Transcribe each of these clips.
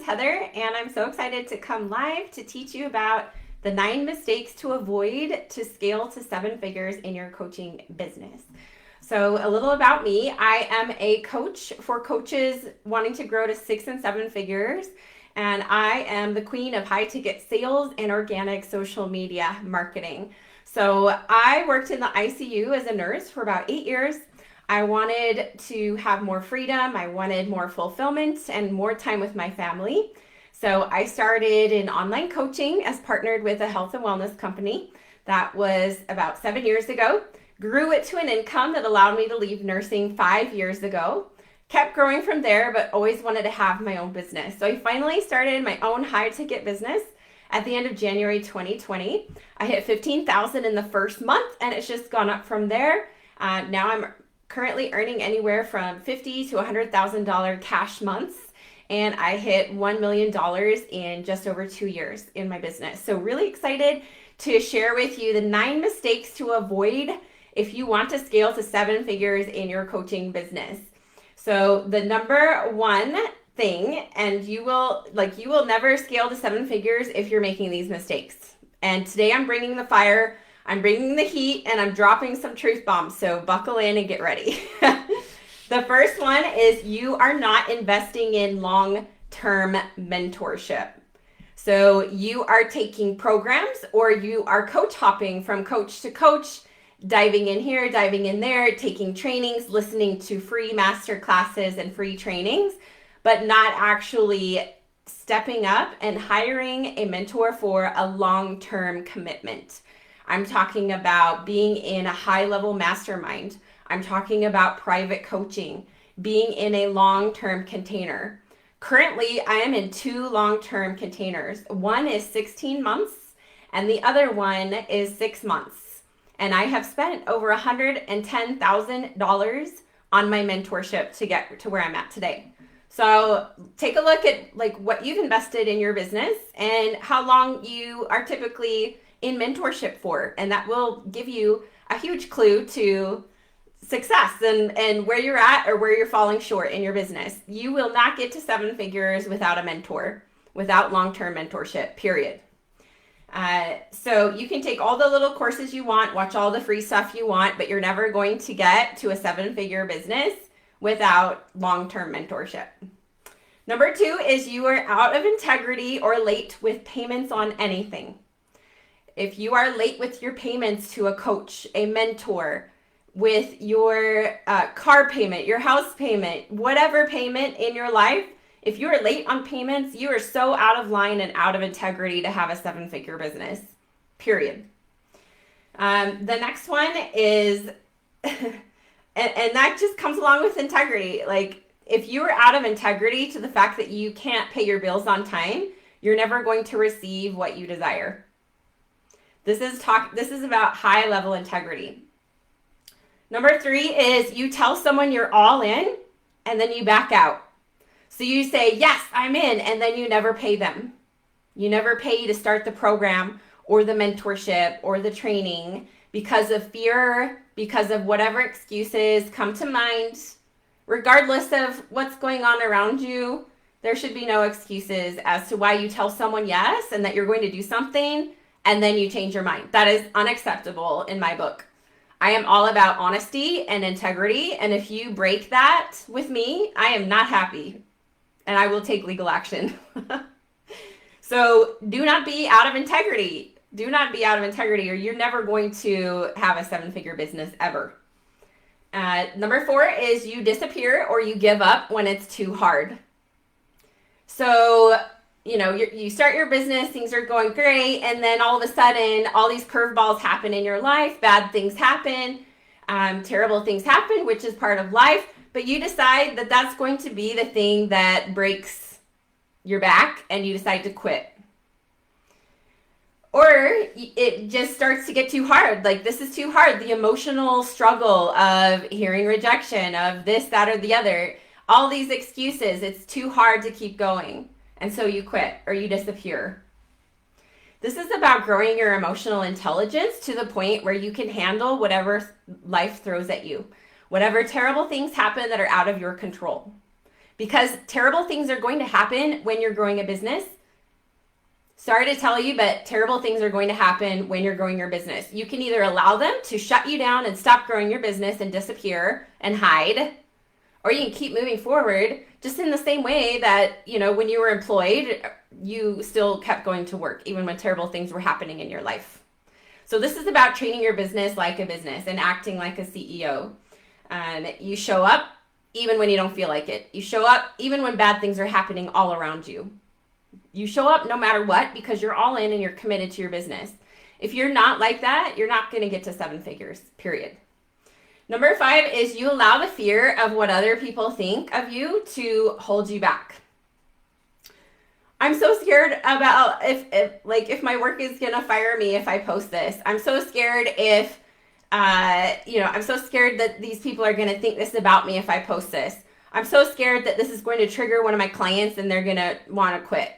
is Heather, and I'm so excited to come live to teach you about the 9 mistakes to avoid to scale to 7 figures in your coaching business. So a little about me. I am a coach for coaches wanting to grow to 6 and 7 figures, and I am the queen of high ticket sales and organic social media marketing. So I worked in the ICU as a nurse for about 8 years. I wanted to have more freedom. I wanted more fulfillment and more time with my family. So I started in online coaching as partnered with a health and wellness company. That was about 7 years ago. Grew it to an income that allowed me to leave nursing 5 years ago. Kept growing from there, but always wanted to have my own business. So I finally started my own high ticket business at the end of January 2020. I hit 15,000 in the first month, and it's just gone up from there. Now I'm currently earning anywhere from $50,000 to $100,000 cash months, and I hit $1 million in just over 2 years in my business. So really excited to share with you the 9 mistakes to avoid if you want to scale to 7 figures in your coaching business. So the number one thing, and you will never scale to 7 figures if you're making these mistakes. And today I'm bringing the fire, I'm bringing the heat, and I'm dropping some truth bombs. So buckle in and get ready. The first one is you are not investing in long-term mentorship. So you are taking programs, or you are coach hopping from coach to coach, diving in here, diving in there, taking trainings, listening to free master classes and free trainings, but not actually stepping up and hiring a mentor for a long-term commitment. I'm talking about being in a high-level mastermind. I'm talking about private coaching, being in a long-term container. Currently, I am in 2 long-term containers. One is 16 months, and the other one is 6 months. And I have spent over $110,000 on my mentorship to get to where I'm at today. So take a look at what you've invested in your business and how long you are typically in mentorship for, and that will give you a huge clue to success and where you're at or where you're falling short in your business. You will not get to 7 figures without a mentor, without long-term mentorship, period. So you can take all the little courses you want, watch all the free stuff you want, but you're never going to get to a 7-figure business without long-term mentorship. Number 2 is you are out of integrity or late with payments on anything. If you are late with your payments to a coach, a mentor, with your car payment, your house payment, whatever payment in your life, if you are late on payments, you are so out of line and out of integrity to have a 7-figure business, period. The next one is, and that just comes along with integrity. If you are out of integrity to the fact that you can't pay your bills on time, you're never going to receive what you desire. This is about high level integrity. Number 3 is you tell someone you're all in and then you back out. So you say, yes, I'm in, and then you never pay them. You never pay to start the program or the mentorship or the training because of fear, because of whatever excuses come to mind. Regardless of what's going on around you, there should be no excuses as to why you tell someone yes and that you're going to do something and then you change your mind. That is unacceptable in my book. I am all about honesty and integrity, and if you break that with me, I am not happy, and I will take legal action. So do not be out of integrity. Do not be out of integrity, or you're never going to have a 7-figure business ever. Number 4 is you disappear or you give up when it's too hard. So you start your business, things are going great, and then all of a sudden, all these curveballs happen in your life, bad things happen, terrible things happen, which is part of life, but you decide that that's going to be the thing that breaks your back, and you decide to quit. Or it just starts to get too hard. This is too hard. The emotional struggle of hearing rejection, of this, that, or the other, all these excuses, it's too hard to keep going. And so you quit or you disappear. This is about growing your emotional intelligence to the point where you can handle whatever life throws at you, whatever terrible things happen that are out of your control. because terrible things are going to happen when you're growing a business. Sorry to tell you, but terrible things are going to happen when you're growing your business. You can either allow them to shut you down and stop growing your business and disappear and hide, or you can keep moving forward just in the same way that, when you were employed, you still kept going to work even when terrible things were happening in your life. So this is about treating your business like a business and acting like a CEO. You show up even when you don't feel like it. You show up even when bad things are happening all around you. You show up no matter what because you're all in and you're committed to your business. If you're not like that, you're not going to get to 7 figures, period. Number 5 is you allow the fear of what other people think of you to hold you back. I'm so scared about if my work is going to fire me if I post this. I'm so scared I'm so scared that these people are going to think this about me if I post this. I'm so scared that this is going to trigger one of my clients and they're going to want to quit.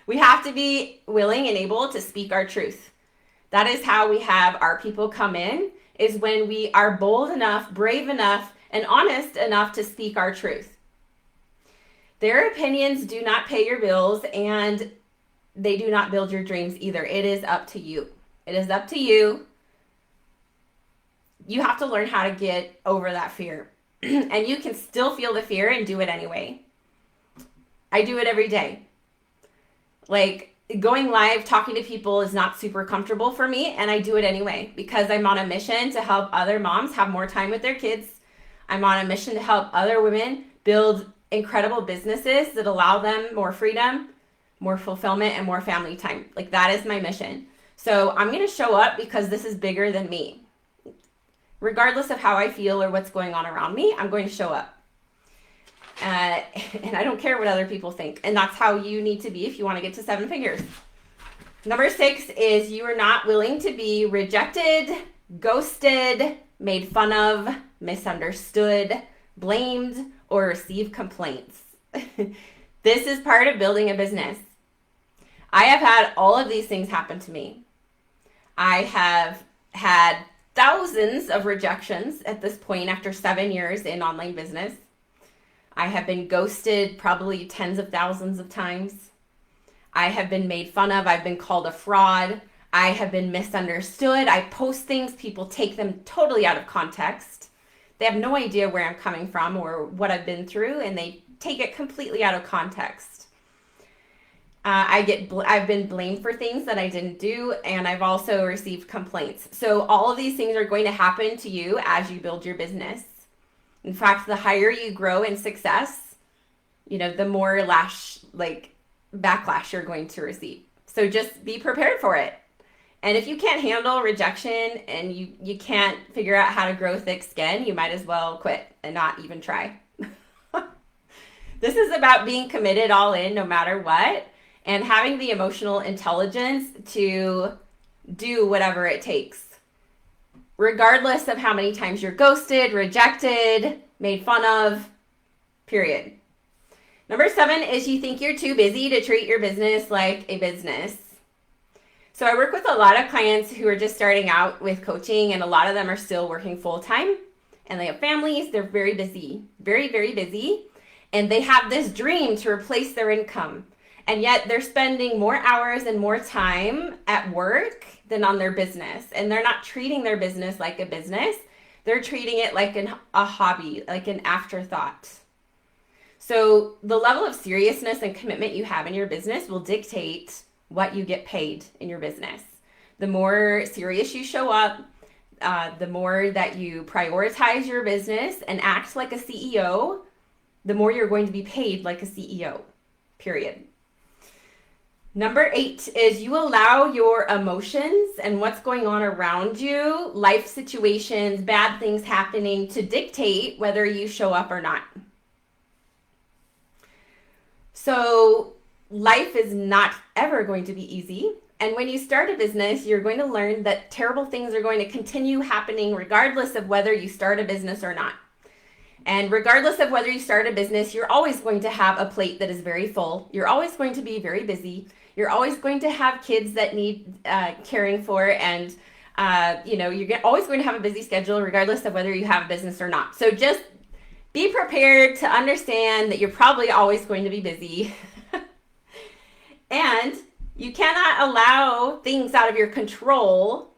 We have to be willing and able to speak our truth. That is how we have our people come in, is when we are bold enough, brave enough, and honest enough to speak our truth. Their opinions do not pay your bills, and they do not build your dreams either. It is up to you. It is up to you. You have to learn how to get over that fear. And you can still feel the fear and do it anyway. I do it every day. Like, going live, talking to people is not super comfortable for me, and I do it anyway because I'm on a mission to help other moms have more time with their kids. I'm on a mission to help other women build incredible businesses that allow them more freedom, more fulfillment, and more family time. Like, that is my mission. So I'm going to show up because this is bigger than me. Regardless of how I feel or what's going on around me, I'm going to show up. And I don't care what other people think. And that's how you need to be if you want to get to 7 figures. Number 6 is you are not willing to be rejected, ghosted, made fun of, misunderstood, blamed, or receive complaints. This is part of building a business. I have had all of these things happen to me. I have had thousands of rejections at this point after 7 years in online business. I have been ghosted probably tens of thousands of times. I have been made fun of. I've been called a fraud. I have been misunderstood. I post things, people take them totally out of context. They have no idea where I'm coming from or what I've been through, and they take it completely out of context. I've been blamed for things that I didn't do, and I've also received complaints. So all of these things are going to happen to you as you build your business. In fact, the higher you grow in success, the more backlash you're going to receive. So just be prepared for it. And if you can't handle rejection and you can't figure out how to grow thick skin, you might as well quit and not even try. This is about being committed all in no matter what, and having the emotional intelligence to do whatever it takes, regardless of how many times you're ghosted, rejected, made fun of, period. Number 7 is you think you're too busy to treat your business like a business. So I work with a lot of clients who are just starting out with coaching, and a lot of them are still working full-time, and they have families. They're very busy, very, very busy, and they have this dream to replace their income. And yet they're spending more hours and more time at work than on their business. And they're not treating their business like a business. They're treating it like a hobby, like an afterthought. So the level of seriousness and commitment you have in your business will dictate what you get paid in your business. The more serious you show up, the more that you prioritize your business and act like a CEO, the more you're going to be paid like a CEO, period. Number 8 is you allow your emotions and what's going on around you, life situations, bad things happening, to dictate whether you show up or not. So life is not ever going to be easy. And when you start a business, you're going to learn that terrible things are going to continue happening regardless of whether you start a business or not. And regardless of whether you start a business, you're always going to have a plate that is very full. You're always going to be very busy. You're always going to have kids that need caring for, and you're always going to have a busy schedule regardless of whether you have a business or not. So just Be prepared to understand that you're probably always going to be busy. And you cannot allow things out of your control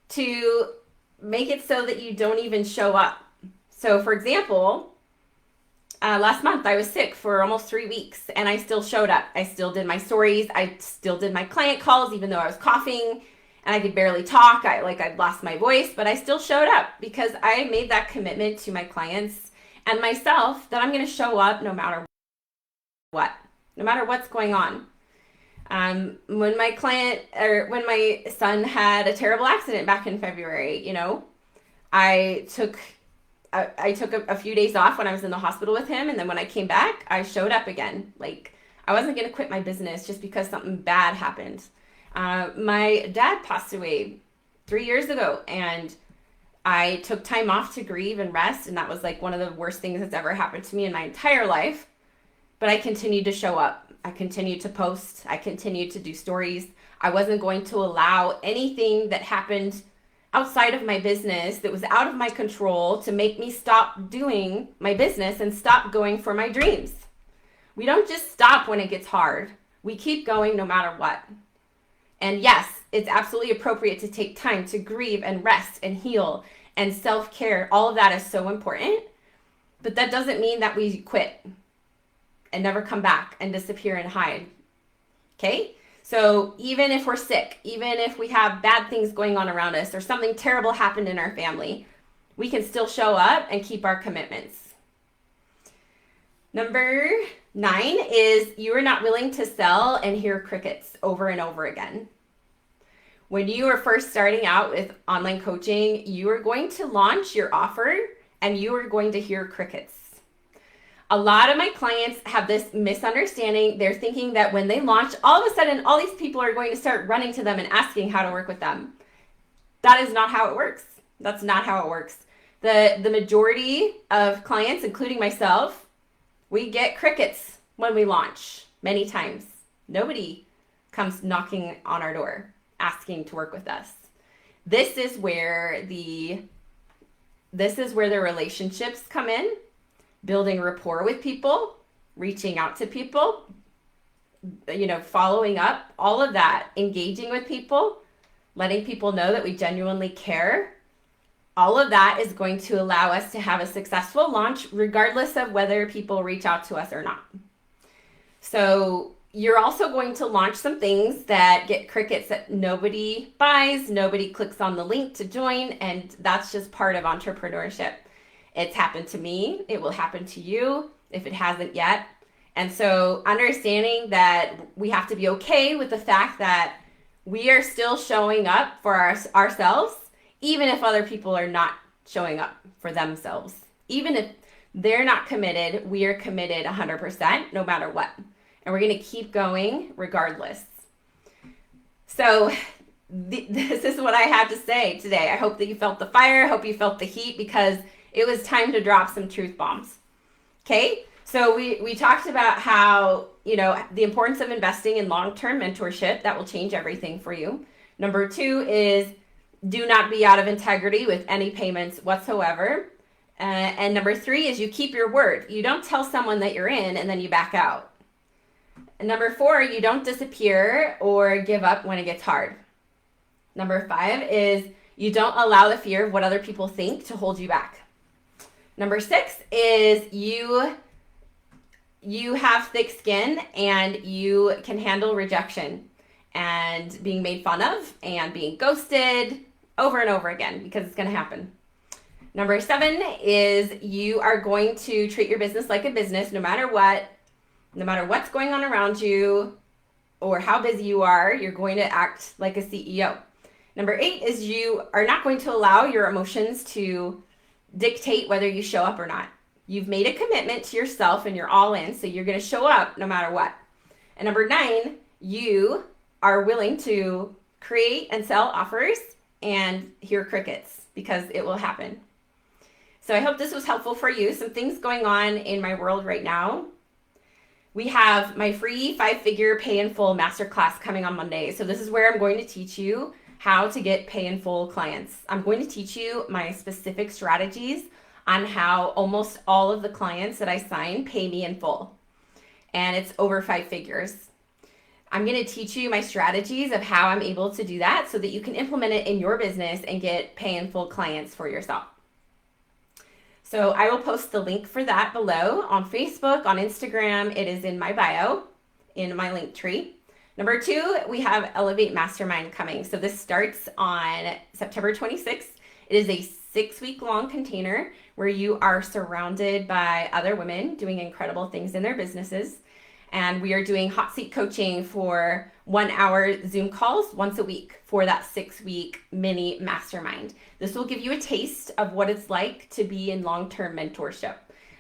to make it so that you don't even show up. So, for example, last month I was sick for almost 3 weeks and I still showed up. I still did my stories. I still did my client calls, even though I was coughing and I could barely talk. I'd lost my voice, but I still showed up because I made that commitment to my clients and myself that I'm going to show up no matter what, no matter what's going on. When my son had a terrible accident back in February, I took a few days off when I was in the hospital with him, and then when I came back, I showed up again. Like, I wasn't going to quit my business just because something bad happened. My dad passed away 3 years ago, and I took time off to grieve and rest, and that was like one of the worst things that's ever happened to me in my entire life. But I continued to show up. I continued to post. I continued to do stories. I wasn't going to allow anything that happened outside of my business that was out of my control to make me stop doing my business and stop going for my dreams. We don't just stop when it gets hard. We keep going no matter what. And yes, it's absolutely appropriate to take time to grieve and rest and heal and self-care. All of that is so important. But that doesn't mean that we quit and never come back and disappear and hide. Okay? So even if we're sick, even if we have bad things going on around us or something terrible happened in our family, we can still show up and keep our commitments. Number 9 is you are not willing to sell and hear crickets over and over again. When you are first starting out with online coaching, you are going to launch your offer and you are going to hear crickets. A lot of my clients have this misunderstanding. They're thinking that when they launch, all of a sudden, all these people are going to start running to them and asking how to work with them. That is not how it works. That's not how it works. The majority of clients, including myself, we get crickets when we launch many times. Nobody comes knocking on our door asking to work with us. This is where the relationships come in. Building rapport with people, reaching out to people, following up, all of that, engaging with people, letting people know that we genuinely care. All of that is going to allow us to have a successful launch, regardless of whether people reach out to us or not. So you're also going to launch some things that get crickets that nobody buys, nobody clicks on the link to join, and that's just part of entrepreneurship. It's happened to me. It will happen to you if it hasn't yet. And so understanding that we have to be okay with the fact that we are still showing up for ourselves, even if other people are not showing up for themselves. Even if they're not committed, we are committed 100% no matter what. And we're going to keep going regardless. So this is what I have to say today. I hope that you felt the fire. I hope you felt the heat because it was time to drop some truth bombs. Okay? So we talked about how, the importance of investing in long-term mentorship that will change everything for you. Number 2 is do not be out of integrity with any payments whatsoever. And number 3 is you keep your word. You don't tell someone that you're in and then you back out. And number 4, you don't disappear or give up when it gets hard. Number 5 is you don't allow the fear of what other people think to hold you back. Number 6 is you have thick skin and you can handle rejection and being made fun of and being ghosted over and over again because it's going to happen. Number 7 is you are going to treat your business like a business no matter what's going on around you or how busy you are, you're going to act like a CEO. Number 8 is you are not going to allow your emotions to dictate whether you show up or not. You've made a commitment to yourself and you're all in, so you're going to show up no matter what. And number 9, you are willing to create and sell offers and hear crickets because it will happen. So I hope this was helpful for you. Some things going on in my world right now. We have my free 5-figure pay in full masterclass coming on Monday. So this is where I'm going to teach you how to get pay in full clients. I'm going to teach you my specific strategies on how almost all of the clients that I sign pay me in full. And it's over 5 figures. I'm going to teach you my strategies of how I'm able to do that so that you can implement it in your business and get pay in full clients for yourself. So I will post the link for that below on Facebook, on Instagram. It is in my bio, in my link tree. Number 2, we have Elevate Mastermind coming. So this starts on September 26th. It is a 6-week long container where you are surrounded by other women doing incredible things in their businesses. And we are doing hot seat coaching for 1-hour Zoom calls once a week for that 6-week mini mastermind. This will give you a taste of what it's like to be in long-term mentorship.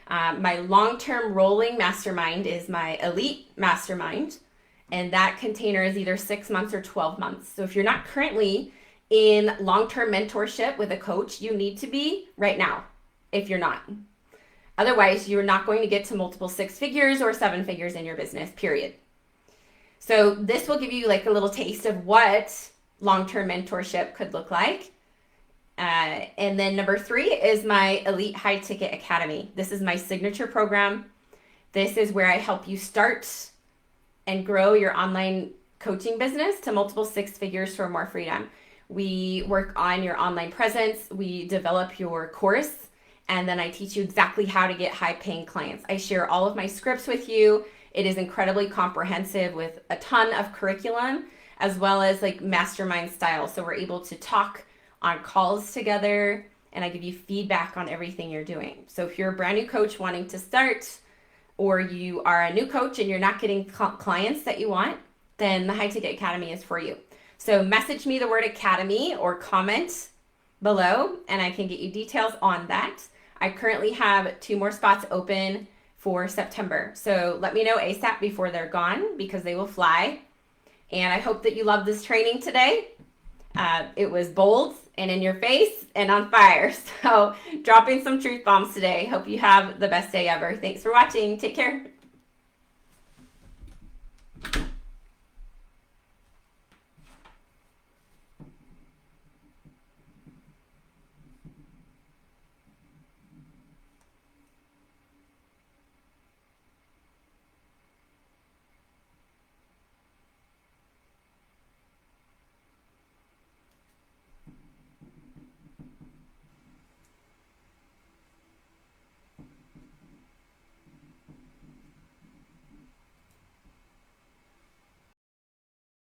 My long-term rolling mastermind is my elite mastermind, and that container is either 6 months or 12 months. So if you're not currently in long-term mentorship with a coach, you need to be right now if you're not. Otherwise, you're not going to get to multiple 6 figures or 7 figures in your business, period. So this will give you like a little taste of what long-term mentorship could look like. And then number 3 is my Elite High Ticket Academy. This is my signature program. This is where I help you start and grow your online coaching business to multiple 6 figures for more freedom. We work on your online presence. We develop your course. And then I teach you exactly how to get high paying clients. I share all of my scripts with you. It is incredibly comprehensive with a ton of curriculum as well as like mastermind style. So we're able to talk on calls together and I give you feedback on everything you're doing. So if you're a brand new coach wanting to start or you are a new coach and you're not getting clients that you want, then the High Ticket Academy is for you. So message me the word academy or comment below and I can get you details on that. I currently have 2 more spots open for September. So let me know ASAP before they're gone because they will fly. And I hope that you loved this training today. It was bold and in your face and on fire. So dropping some truth bombs today. Hope you have the best day ever. Thanks for watching. Take care.